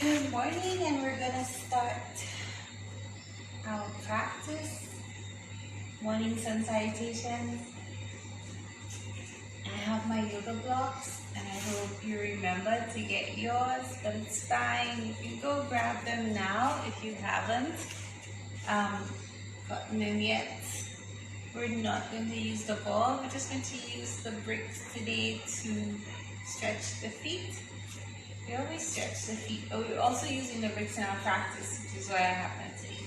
Good morning, and we're gonna start our practice. Morning Sun Salutations. I have my yoga blocks, and I hope you remember to get yours, but it's fine. You can go grab them now if you haven't gotten them yet. We're not going to use the ball, we're just going to use the bricks today to stretch the feet. We always stretch the feet, but we're also using the bricks in our practice, which is why I have that today.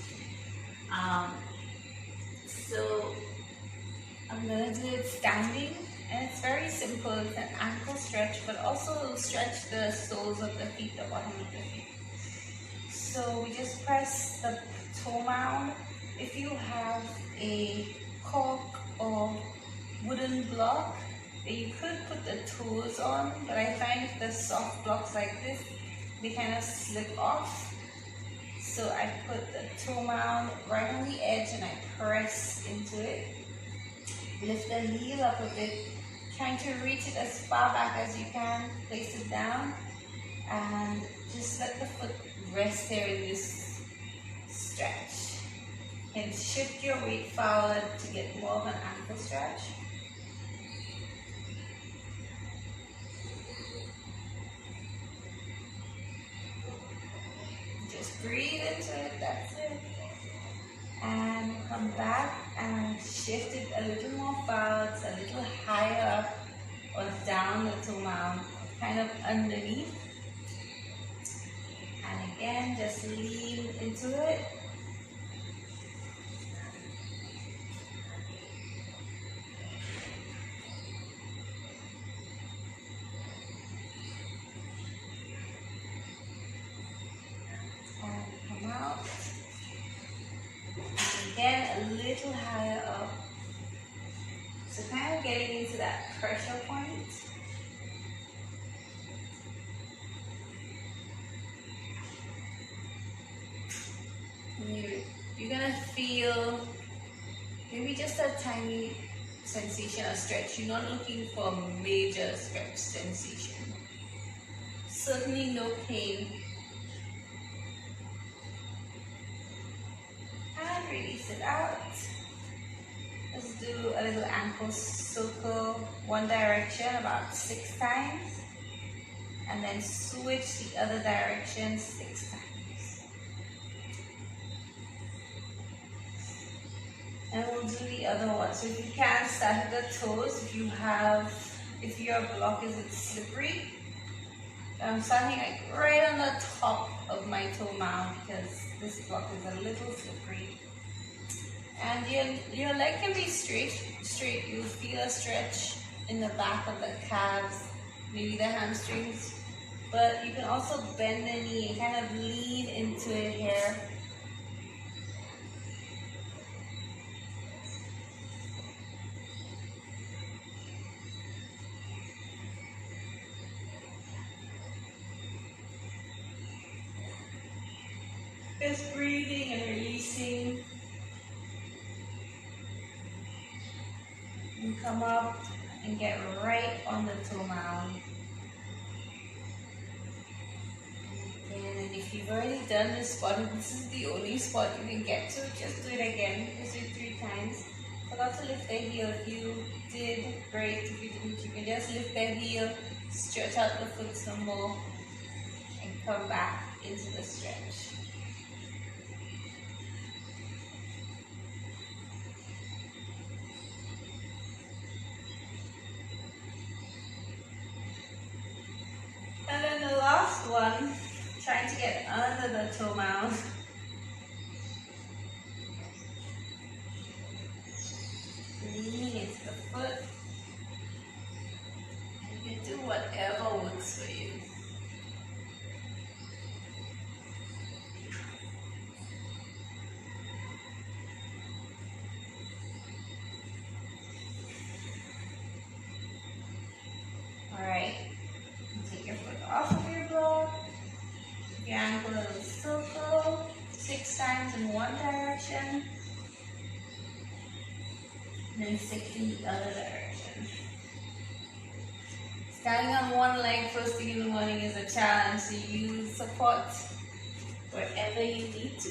So I'm going to do it standing, and it's very simple. It's an ankle stretch, but also it'll stretch the soles of the feet, the bottom of the feet. So we just press the toe mound. If you have a cork or wooden block, you could put the toes on, but I find the soft blocks like this, they kind of slip off. So I put the toe mound right on the edge and I press into it. Lift the heel up a bit, trying to reach it as far back as you can. Place it down and just let the foot rest there in this stretch. And shift your weight forward to get more of an ankle stretch. Just breathe into it, that's it. And come back and shift it a little more forward, a little higher up or down the toe mound, kind of underneath. And again, just lean into it. Out. And again, a little higher up. So kind of getting into that pressure point. You're gonna feel maybe just a tiny sensation of stretch. You're not looking for a major stretch sensation. Certainly no pain. Release it out. Let's do a little ankle circle, one direction about 6 times, and then switch the other direction 6 times. And we'll do the other one. So if you can, start at the toes. If your block is slippery, I'm starting like right on the top of my toe mound because this block is a little slippery. And your leg can be straight. You'll feel a stretch in the back of the calves, maybe the hamstrings. But you can also bend the knee and kind of lean into it here. Just breathing and releasing. And come up and get right on the toe mound. And if you've already done this spot, if this is the only spot you can get to, just do it again. Just do it 3 times. Forgot to lift the heel. If you did, great. If you didn't, you can just lift the heel, stretch out the foot some more, and come back into the stretch. And then the last one, trying to get under the toe mound. Leaning into the foot. You can do whatever works for you. Alright. Take your foot off of your block. Your ankle a little circle 6 times in one direction. And then 6 in the other direction. Standing on one leg first thing in the morning is a challenge, so use support wherever you need to.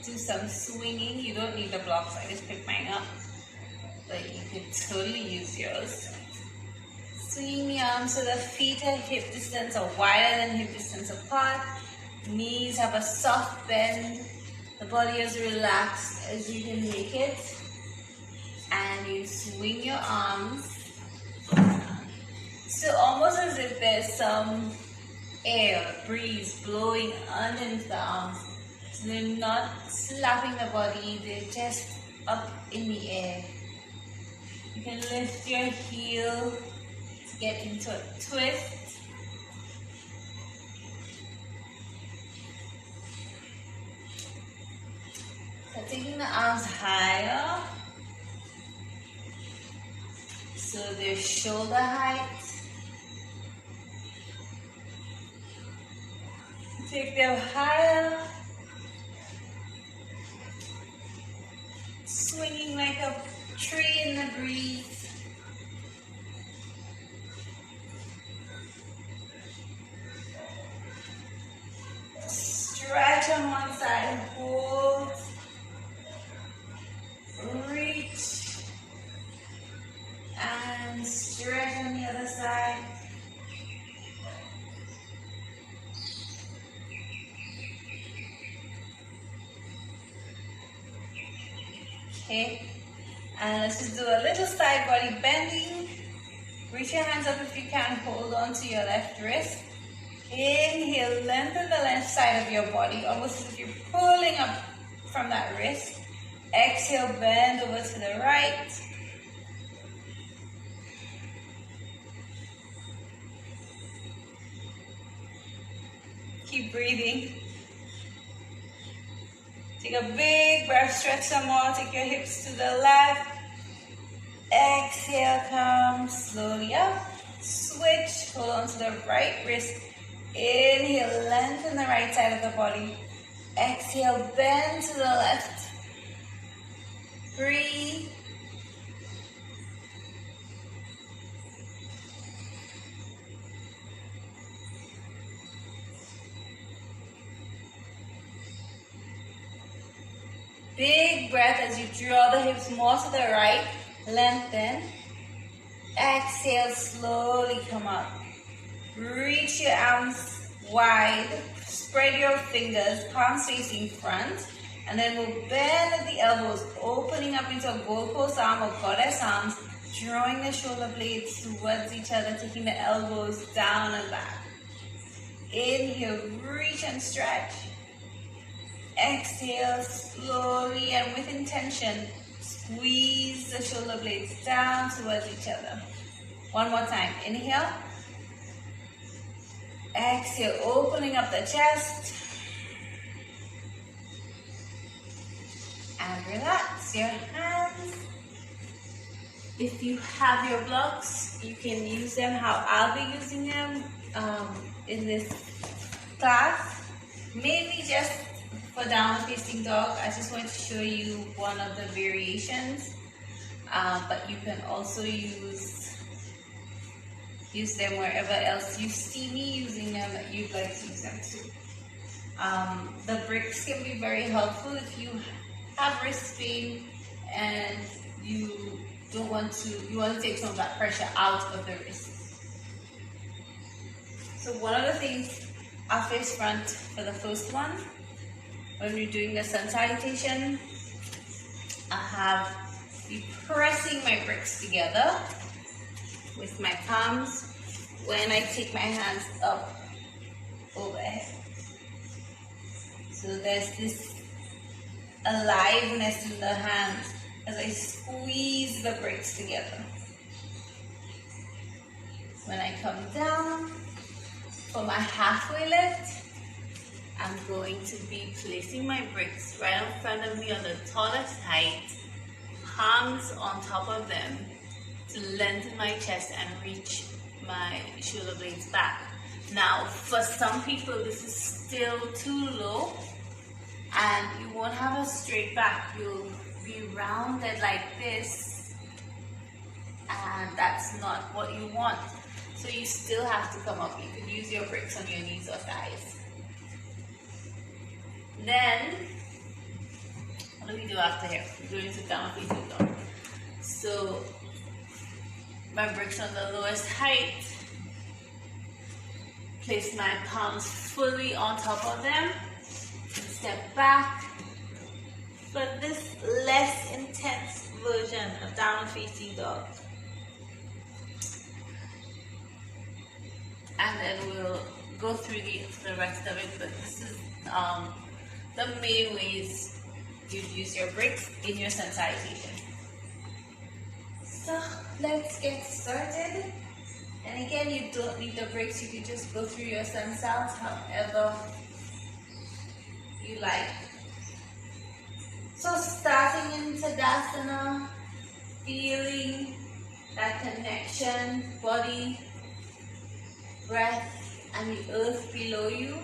Do some swinging. You don't need the blocks, I just picked mine up, but you could totally use yours. Swinging the arms so the feet are hip distance or wider than hip distance apart. Knees have a soft bend. The body is relaxed as you can make it. And you swing your arms. So almost as if there's some air, breeze blowing underneath the arms. So they're not slapping the body, they're just up in the air. You can lift your heel to get into a twist. So taking the arms higher, so they're shoulder height. Take them higher, swinging like a tree in the breeze. Stretch on one side, hold, reach, and stretch on the other side. Okay, and let's just do a little side body bending. Reach your hands up if you can, hold on to your left wrist. Inhale, lengthen the left side of your body, almost as if you're pulling up from that wrist. Exhale, bend over to the right. Keep breathing. Take a big breath, stretch some more, take your hips to the left. Exhale, come slowly up. Switch, hold on to the right wrist. Inhale, lengthen the right side of the body. Exhale, bend to the left. Breathe. Big breath as you draw the hips more to the right. Lengthen. Exhale, slowly come up. Reach your arms wide. Spread your fingers, palms facing front. And then we'll bend at the elbows, opening up into a goalpost arm or goddess arms, drawing the shoulder blades towards each other, taking the elbows down and back. Inhale, reach and stretch. Exhale, slowly and with intention, squeeze the shoulder blades down towards each other. One more time. Inhale. Exhale, opening up the chest. And relax your hands. If you have your blocks, you can use them how I'll be using them in this class. Maybe just for downward facing dog, I just want to show you one of the variations, but you can also use them wherever else you see me using them that you'd like to use them too. The bricks can be very helpful if you have wrist pain and you want to take some of that pressure out of the wrist. So one of the things, I'll face front for the first one. When we're doing the Sun Salutation, I have me pressing my bricks together with my palms when I take my hands up overhead. So there's this aliveness in the hands as I squeeze the bricks together. When I come down for my halfway lift, I'm going to be placing my bricks right in front of me on the tallest height, palms on top of them to lengthen my chest and reach my shoulder blades back. Now, for some people, this is still too low and you won't have, have a straight back, you'll be rounded like this and that's not what you want. So you still have to come up. You can use your bricks on your knees or thighs. Then, what do we do after here? We're going to down facing dog. So, my bricks on the lowest height. Place my palms fully on top of them. And step back for this less intense version of down facing dog. And then we'll go through the rest of it, but this is the main ways you'd use your bricks in your Sun Salutation. So let's get started. And again, you don't need the bricks, you can just go through your Sun Sals however you like. So starting in Tadasana, feeling that connection, body, breath, and the earth below you.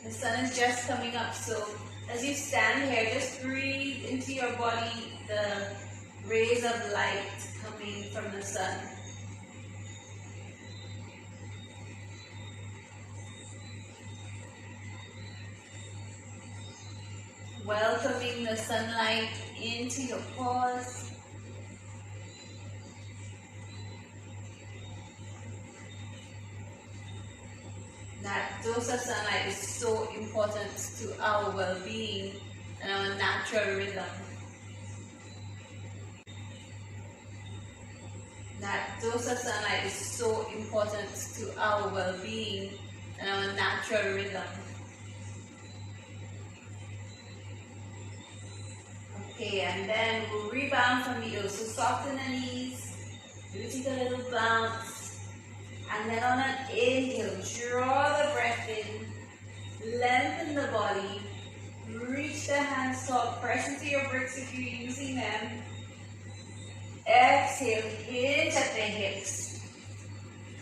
The sun is just coming up, so as you stand here, just breathe into your body the rays of light coming from the sun. Welcoming the sunlight into your pores. That dose of sunlight is so important to our well-being and our natural rhythm. That dose of sunlight is so important to our well-being and our natural rhythm. Okay, and then we'll rebound from the earth. So soften the knees, maybe take a little bounce. And then on an inhale, draw the breath in, lengthen the body, reach the hands tall, press into your bricks if you're using them. Exhale, hinge at the hips.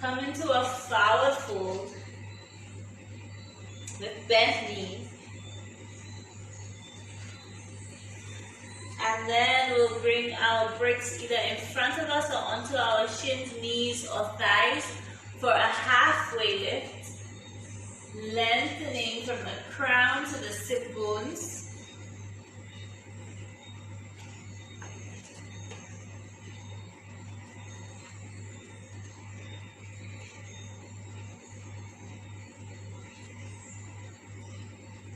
Come into a forward fold with bent knees. And then we'll bring our bricks either in front of us or onto our shins, knees, or thighs for a halfway lift, lengthening from the crown to the sit bones.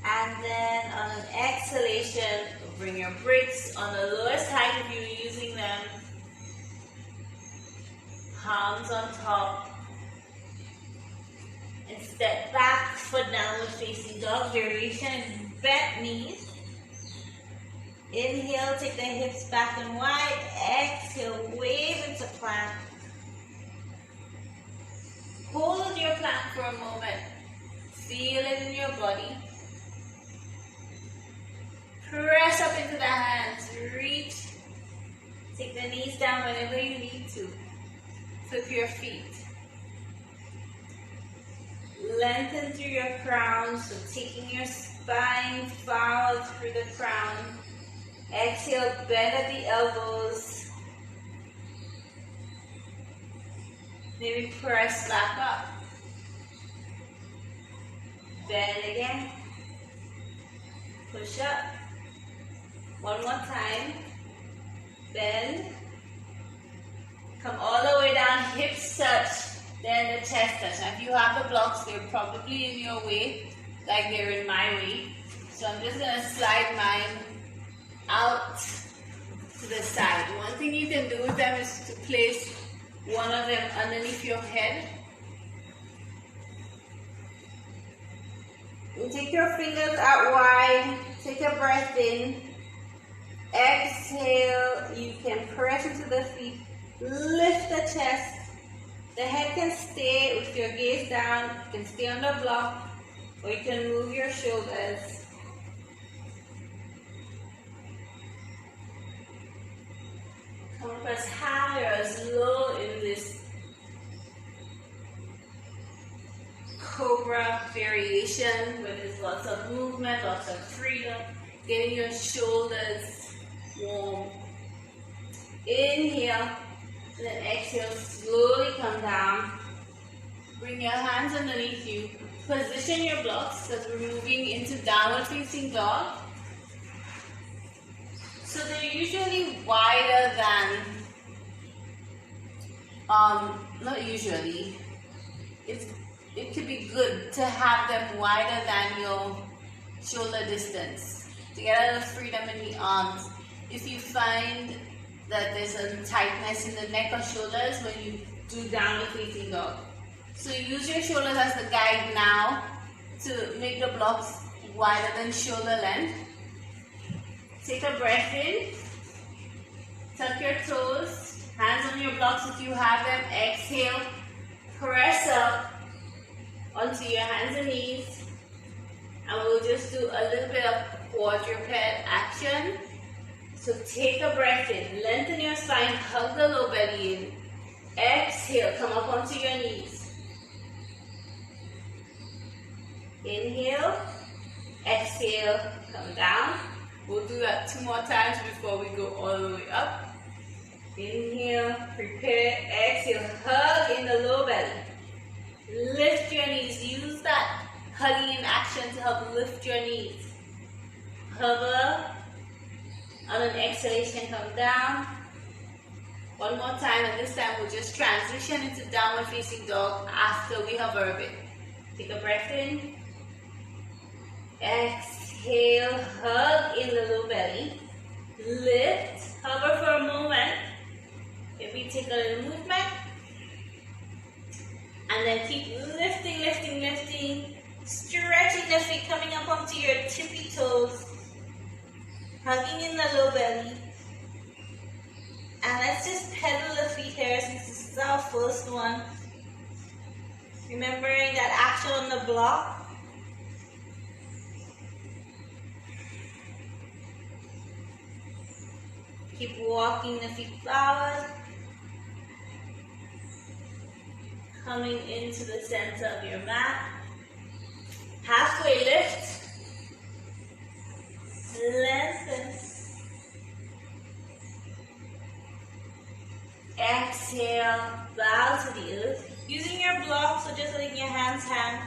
And then on an exhalation, bring your bricks on the lowest height if you're using them. Palms on top. And step back for downward facing dog variation. Bent knees. Inhale, take the hips back and wide. Exhale, wave into plank. Hold your plank for a moment. Feel it in your body. Press up into the hands. Reach. Take the knees down whenever you need to. Flip your feet. Lengthen through your crown, so taking your spine forward through the crown. Exhale, bend at the elbows. Maybe press back up. Bend again. Push up. One more time. Bend. Come all the way down, hips touch. Then the chest touch. Now if you have the blocks, they're probably in your way, like they're in my way. So I'm just going to slide mine out to the side. One thing you can do with them is to place one of them underneath your head. And take your fingers out wide. Take a breath in. Exhale. You can press into the feet. Lift the chest. The head can stay with your gaze down. You can stay on the block, or you can move your shoulders. Come up as high or as low in this cobra variation, where there's lots of movement, lots of freedom. Getting your shoulders warm. Inhale, and then exhale, slowly come down. Bring your hands underneath you. Position your blocks because we're moving into downward facing dog. So they're usually wider than, not usually, it could be good to have them wider than your shoulder distance to get a little freedom in the arms. If you find that there's a tightness in the neck or shoulders when you do downward facing dog. So use your shoulders as the guide now to make the blocks wider than shoulder length. Take a breath in. Tuck your toes. Hands on your blocks if you have them. Exhale. Press up onto your hands and knees. And we'll just do a little bit of quadruped action. So take a breath in. Lengthen your spine. Hug the low belly in. Exhale. Come up onto your knees. Inhale, exhale, come down. We'll do that 2 more times before we go all the way up. Inhale, prepare, exhale, hug in the low belly. Lift your knees. Use that hugging in action to help lift your knees. Hover. On an exhalation, come down. 1 more time, and this time we'll just transition into downward facing dog after we hover a bit. Take a breath in. Exhale, hug in the low belly. Lift, hover for a moment. Maybe take a little movement. And then keep lifting, lifting, lifting. Stretching the feet, coming up onto your tippy toes. Hugging in the low belly. And let's just pedal the feet here since this is our first one. Remembering that action on the block. Keep walking the feet forward. Coming into the center of your mat. Halfway lift. Lengthen. Exhale, bow to the earth. Using your blocks, so just letting your hands hang.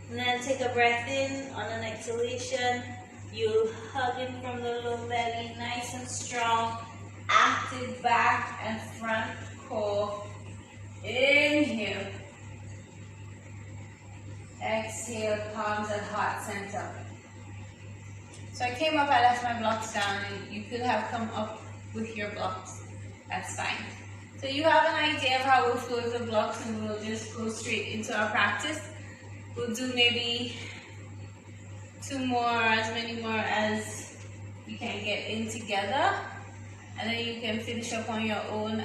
And then take a breath in. On an exhalation, you'll hug in from the low belly, nice and strong. Active back and front core. Inhale. Exhale, palms at heart center. So I came up, I left my blocks down, and you could have come up with your blocks. That's fine. So you have an idea of how we'll flow with the blocks, and we'll just go straight into our practice. We'll do maybe 2 more, as many more as we can get in together. And then you can finish up on your own.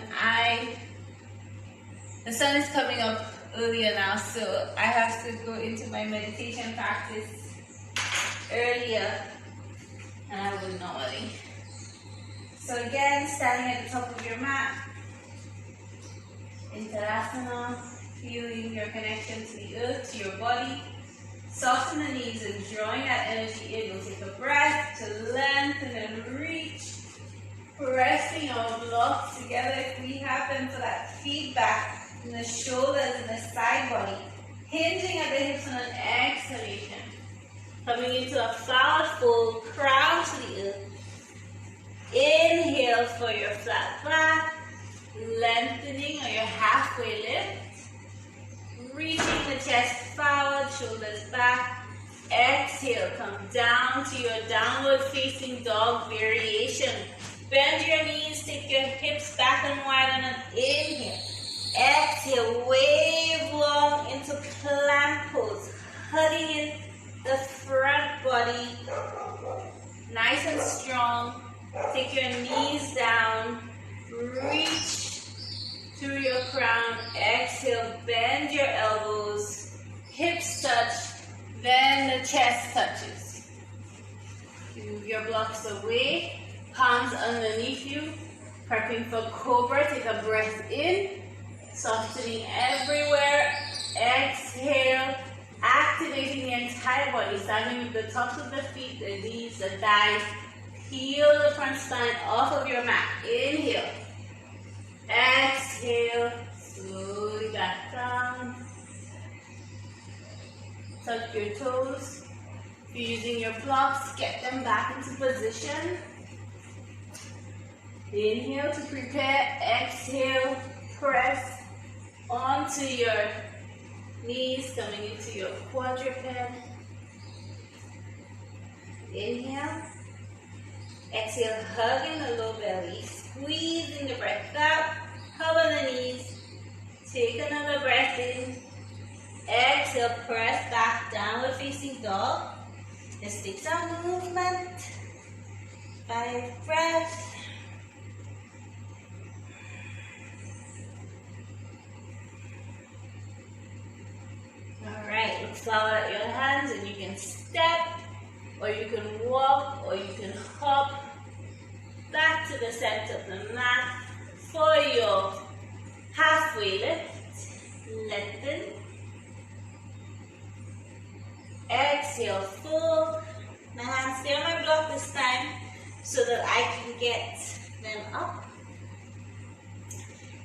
The sun is coming up earlier now, so I have to go into my meditation practice earlier than I would normally. So again, standing at the top of your mat, in Tadasana, feeling your connection to the earth, to your body. Soften the knees and drawing that energy in. We'll take a breath to lengthen and reach. Pressing our blocks together if we have them for that feedback in the shoulders and the side body. Hinging at the hips on an exhalation. Coming into a forward fold, crown to the earth. Inhale for your flat back. Lengthening or your halfway lift. Reaching the chest forward, shoulders back. Exhale, come down to your downward facing dog variation. Bend your knees, take your hips back and wide on an inhale. Exhale, wave long into plank pose. Hugging in the front body. Nice and strong. Take your knees down. Reach through your crown. Exhale, bend your elbows. Hips touch. Then the chest touches. Move your blocks away. Palms underneath you. Prepping for cobra. Take a breath in. Softening everywhere. Exhale. Activating the entire body. Starting with the tops of the feet, the knees, the thighs. Peel the front spine off of your mat. Inhale. Exhale. Slowly back down. Tuck your toes. If you're using your blocks, get them back into position. Inhale to prepare. Exhale. Press onto your knees, coming into your quadruped. Inhale. Exhale, hugging the low belly, squeezing the breath out, cover the knees. Take another breath in. Exhale, press back, downward facing dog. Let's take some movement. 5 breaths. Alright, look forward at your hands and you can step, or you can walk, or you can hop back to the center of the mat for your halfway lift. Lengthen. Exhale, fold. My hands stay on my block this time so that I can get them up.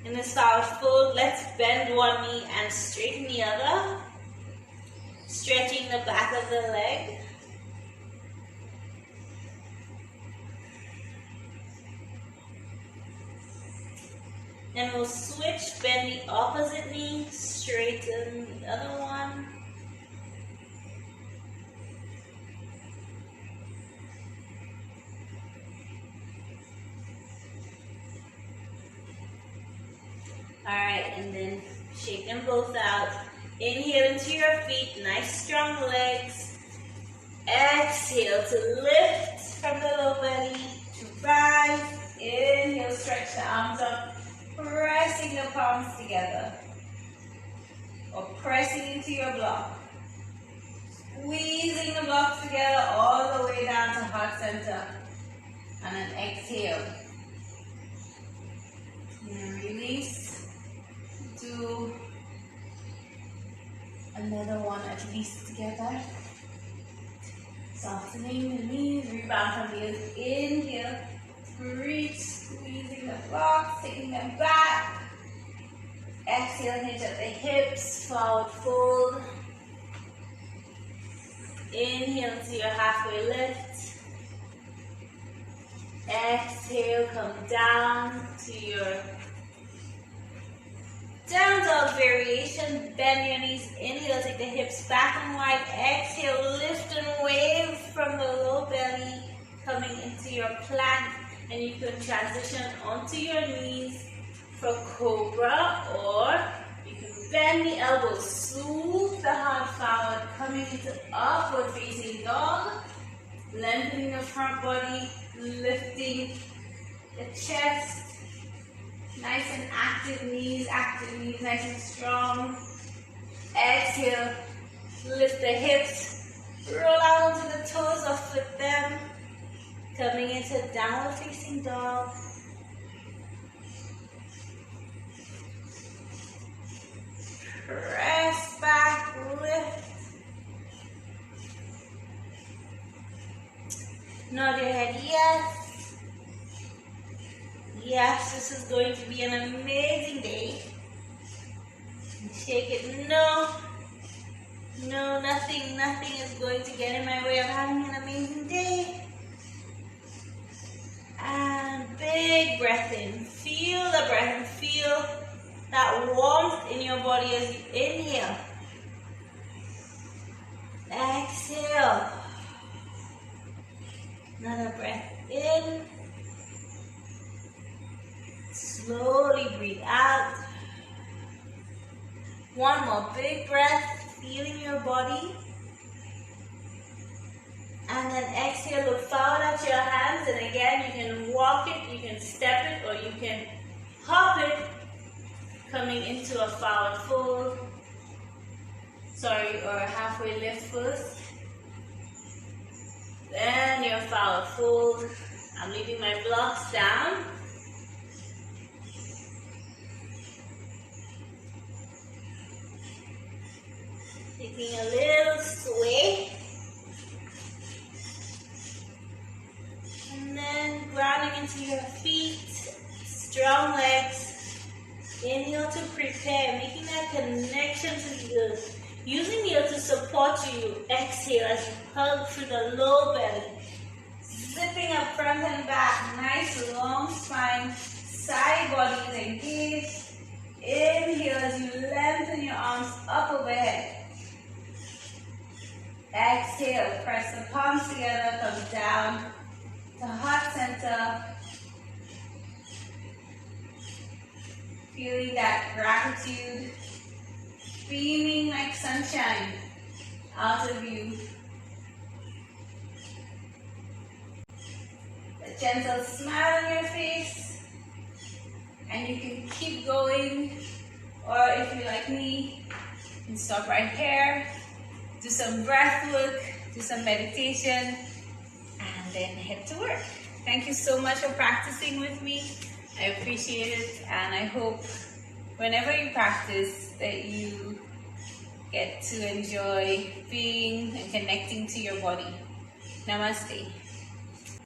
In this forward fold, let's bend one knee and straighten the other. Stretching the back of the leg. Then we'll switch, bend the opposite knee, straighten the other one. Alright, and then shake them both out. Inhale into your feet, nice strong legs. Exhale to lift from the low belly, to rise. Inhale, stretch the arms up, pressing the palms together. Or pressing into your block. Squeezing the blocks together all the way down to heart center. And then exhale. And release. Do another one at least together. Softening the knees, rebound from the ears. Inhale, reach, squeezing the blocks, taking them back. Exhale, hinge at the hips, forward fold. Inhale to your halfway lift. Exhale, come down to your down dog variation. Bend your knees. Inhale, take the hips back and wide. Exhale, lift and wave from the low belly, coming into your plank. And you can transition onto your knees for cobra, or you can bend the elbows, swoop the heart forward, coming into upward facing dog. Lengthening the front body, lifting the chest. Nice and active knees, nice and strong. Exhale, lift the hips, roll out onto the toes or flip them. Coming into downward facing dog. Press back, lift. Nod your head, yes. Yes, this is going to be an amazing day. Shake it, no. No, nothing is going to get in my way of having an amazing day. And big breath in. Feel the breath and feel that warmth in your body as you inhale. Exhale. Another breath in. Slowly breathe out. One more big breath, feeling your body. And then exhale, look forward at your hands. And again, you can walk it, you can step it, or you can hop it, coming into a forward fold. Or a halfway lift first. Then your forward fold. I'm leaving my blocks down. Taking a little sway. And then grounding into your feet, strong legs. Inhale to prepare, making that connection to the earth. Using the earth to support you. Exhale as you hug through the low belly. Zipping up front and back. Nice long spine. Side body is engaged. Inhale as you lengthen your arms up overhead. Exhale, press the palms together, come down to heart center. Feeling that gratitude, beaming like sunshine out of you. A gentle smile on your face, and you can keep going, or if you're like me, you can stop right here, do some breath work, do some meditation, and then head to work. Thank you so much for practicing with me. I appreciate it, and I hope whenever you practice that you get to enjoy being and connecting to your body. Namaste.